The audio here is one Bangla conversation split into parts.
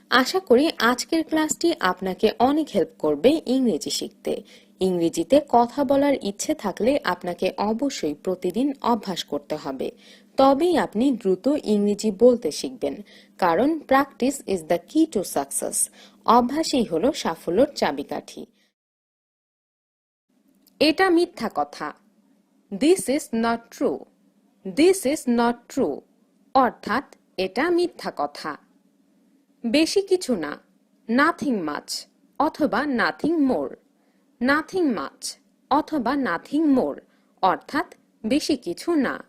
আশা করি আজকের ক্লাসটি আপনাকে অনেক হেল্প করবে ইংরেজি শিখতে। ইংরেজিতে কথা বলার ইচ্ছে থাকলে আপনাকে অবশ্যই প্রতিদিন অভ্যাস করতে হবে, তবেই আপনি দ্রুত ইংরেজি বলতে শিখবেন। কারণ practice is the key to success. অভ্যাসই হলো সাফল্যের চাবিকাঠি। এটা মিথ্যা কথা। This is not true. This is not true অর্থাৎ এটা মিথ্যা কথা। বেশি কিছু না, নাথিং মাচ অথবা নাথিং মোর। নাথিং মাচ অথবা নাথিং মোর অর্থাৎ বেশি কিছু না।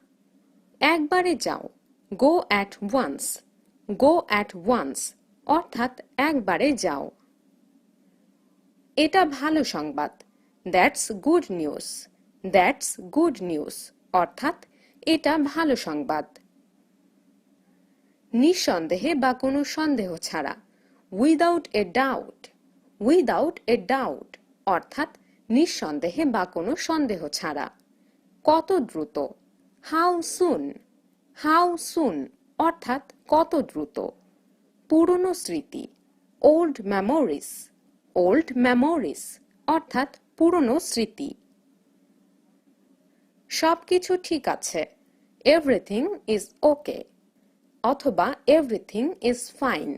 একবারে যাও, go at once. Go at once অর্থাৎ একবারে যাও। এটা ভালো সংবাদ। That's good news. That's good news অর্থাৎ এটা ভালো সংবাদ। নিঃসন্দেহে বা কোনো সন্দেহ ছাড়া, without a doubt. Without a doubt অর্থাৎ নিঃসন্দেহে বা কোনো সন্দেহ ছাড়া। কত দ্রুত, হাউ সুন। হাউ সুন অর্থাৎ কত দ্রুত। পুরনো স্মৃতি, ওল্ড মেমোরিজ। ওল্ড মেমোরিজ অর্থাৎ পুরনো স্মৃতি। সবকিছু ঠিক আছে, এভরিথিং ইজ ওকে অথবা everything is fine.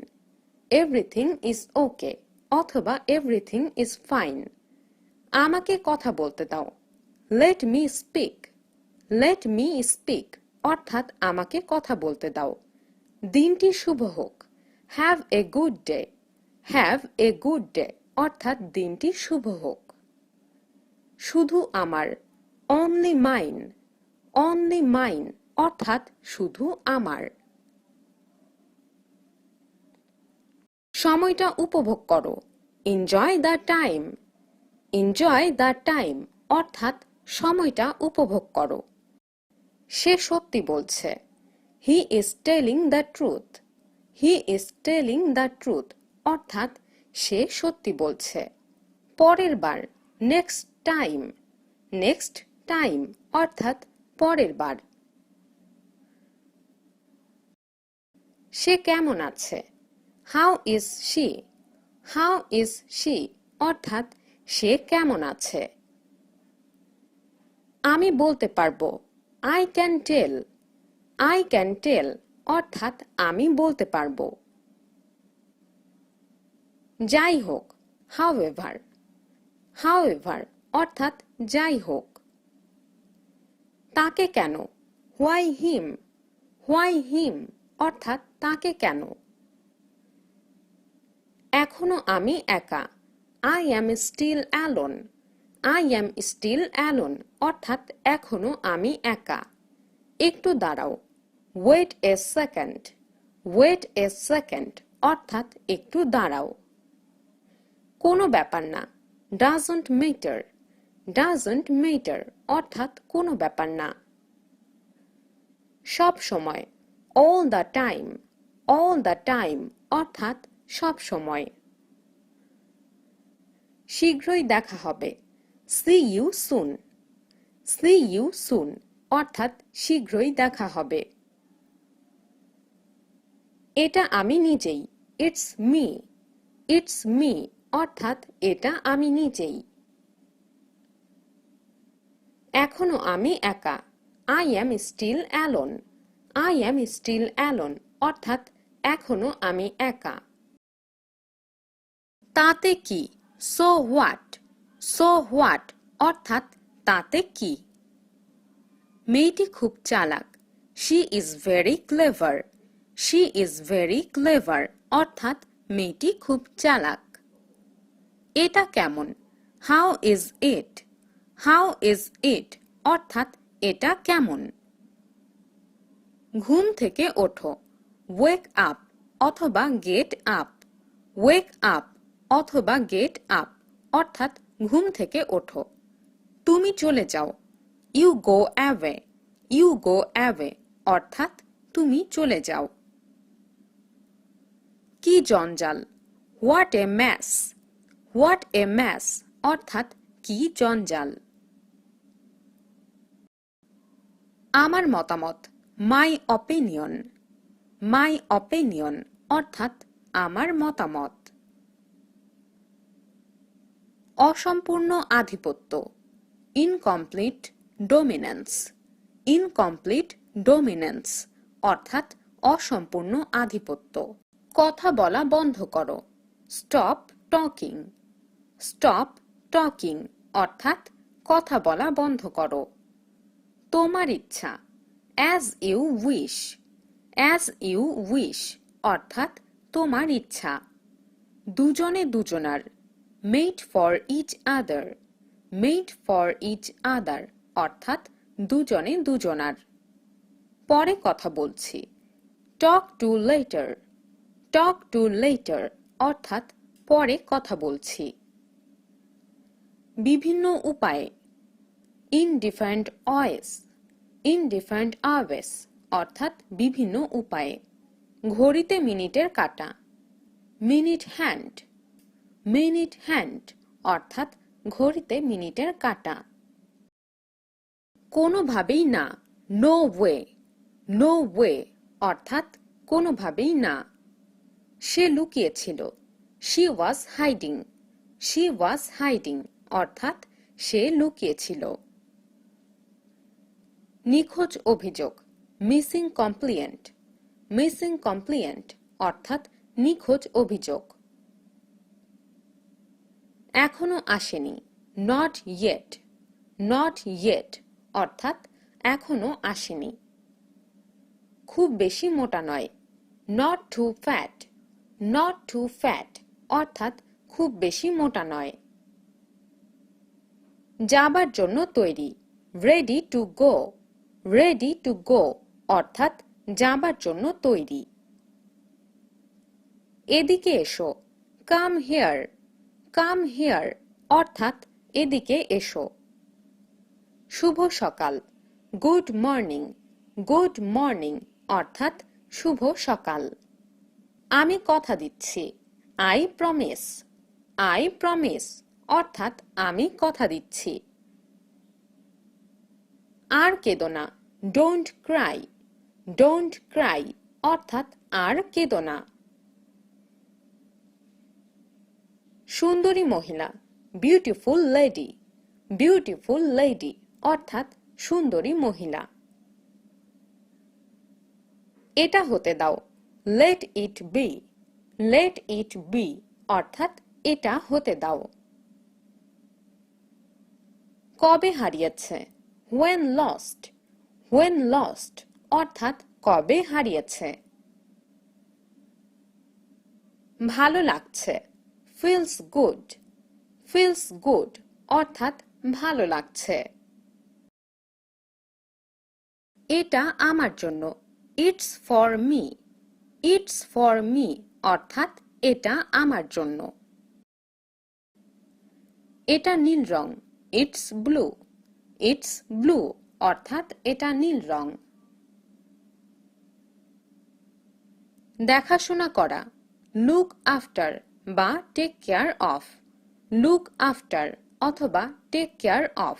Everything is okay অথবা এভরিথিং ইজ ফাইন। আমাকে কথা বলতে দাও, let me speak. Let me speak অর্থাৎ আমাকে কথা বলতে দাও। দিনটি শুভ হোক, have a good day. Have a good day অর্থাৎ দিনটি শুভ হোক। শুধু আমার, অনলি মাইন। অনলি মাইন অর্থাৎ শুধু আমার। সময়টা উপভোগ করো, enjoy the time. Enjoy the time অর্থাৎ সময়টা উপভোগ করো। সে সত্যি বলছে, he is telling the truth. He is telling the truth অর্থাৎ সে সত্যি বলছে। পরের বার, নেক্সট টাইম। নেক্সট টাইম অর্থাৎ পরের বার। সে কেমন আছে, how is she. How is she অর্থাৎ সে কেমন আছে। আমি বলতে পারবো, I can tell. I can tell অর্থাৎ আমি বলতে পারবো। যাই হোক, হাউএভার। হাউএভার অর্থাৎ যাই হোক। তাকে কেন, হোয়াই হিম। হোয়াই হিম অর্থাৎ তাকে কেন। এখনো আমি একা, I am still alone. I am still alone অর্থাৎ এখনো আমি একা। একটু দাঁড়াও, wait a second. Wait a second অর্থাৎ একটু দাঁড়াও। কোনো ব্যাপার না, ডাজন্ট ম্যাটার। ডাজন্ট ম্যাটার অর্থাৎ কোনো ব্যাপার না। সব সময়, all the time. All the time অর্থাৎ সব সময়। শীঘ্রই দেখা হবে, see you soon. See you soon অর্থাৎ শীঘ্রই দেখা হবে। এটা আমি নিজেই, ইটস মি। ইটস মি অর্থাৎ এটা আমি নিজেই। এখনো আমি একা, I am still alone. I am still alone অর্থাৎ এখনো আমি একা। তাতে কি, সো হোয়াট। সো হোয়াট অর্থাৎ তাতে কি। মেয়েটি খুব চালাক, she is very clever. She is very clever অর্থাৎ মেয়েটি খুব চালাক। এটা কেমন, how is it. How is it অর্থাৎ এটা কেমন। ঘুম থেকে ওঠো, ওয়েক আপ অথবা গেট আপ। ওয়েক আপ অথবা গেট আপ অর্থাৎ ঘুম থেকে ওঠো। তুমি চলে যাও, you go away. You go away অর্থাৎ তুমি চলে যাও। কি জঞ্জাল, what a mess. What a mess অর্থাৎ কি জঞ্জাল। আমার মতামত, মাই অপিনিয়ন। মাই অপিনিয়ন অর্থাৎ আমার মতামত। অসম্পূর্ণ আধিপত্য, ইনকমপ্লিট ডমিনেন্স। ইনকমপ্লিট ডমিনেন্স অর্থাৎ অসম্পূর্ণ আধিপত্য। কথা বলা বন্ধ করো, স্টপ টকিং। স্টপ টকিং অর্থাৎ কথা বলা বন্ধ করো। তোমার ইচ্ছা, as you wish. As you wish অর্থাৎ তোমার ইচ্ছা। দুজনে দুজনার, made for each other. Made for each other অর্থাৎ দুজনে দুজনার। পরে কথা বলছি, talk to later. Talk to later অর্থাৎ পরে কথা বলছি। বিভিন্ন উপায়ে, in different ways. In different ways অর্থাৎ বিভিন্ন উপায়ে। ঘড়িতে মিনিটের কাঁটা, মিনিট হ্যান্ড। মিনিট হ্যান্ড অর্থাৎ ঘড়িতে মিনিটের কাঁটা। কোনোভাবেই না, নো ওয়ে। নো ওয়ে অর্থাৎ কোনোভাবেই না। সে লুকিয়েছিল, she was hiding. She was hiding অর্থাৎ সে লুকিয়েছিল। নিখোঁজ অভিযোগ, মিসিং কমপ্লেন্ট। মিসিং কমপ্লেন্ট অর্থাৎ নিখোঁজ অভিযোগ। এখনো আসেনি, নট ইয়েট। নট ইয়েট অর্থাৎ এখনো আসেনি। খুব বেশি মোটা নয়, not too fat. Not too fat অর্থাৎ খুব বেশি মোটা নয়। যাবার জন্য তৈরি, ready to go. Ready to go অর্থাৎ যাবার জন্য তৈরি। এদিকে এসো, কাম হিয়ার। কাম হিয়ার অর্থাৎ এদিকে এসো। শুভ সকাল, গুড মর্নিং। গুড মর্নিং অর্থাৎ শুভ সকাল। আমি কথা দিচ্ছি, আই প্রমিস। আই প্রমিস অর্থাৎ আমি কথা দিচ্ছি। আর কেঁদো না, ডোন্ট ক্রাই। ডোন্ট ক্রাই অর্থাৎ আর কেঁদো না। সুন্দরী মহিলা, বিউটিফুল লেডি। বিউটিফুল লেডি অর্থাৎ সুন্দরী মহিলা। এটা হতে দাও, let it be. Let it be অর্থাৎ এটা হতে দাও। কবে হারিয়েছে, when lost। when lost অর্থাৎ কবে হারিয়েছে। ভালো লাগছে, feels good। feels good অর্থাৎ ভালো লাগছে। এটা আমার জন্য, it's for me। it's for me অর্থাৎ এটা আমার জন্য। এটা নীল রং, it's blue। it's blue অর্থাৎ এটা নীল রং। দেখাশোনা করা, লুক আফটার বা take care of. Look after অথবা টেক কেয়ার অফ।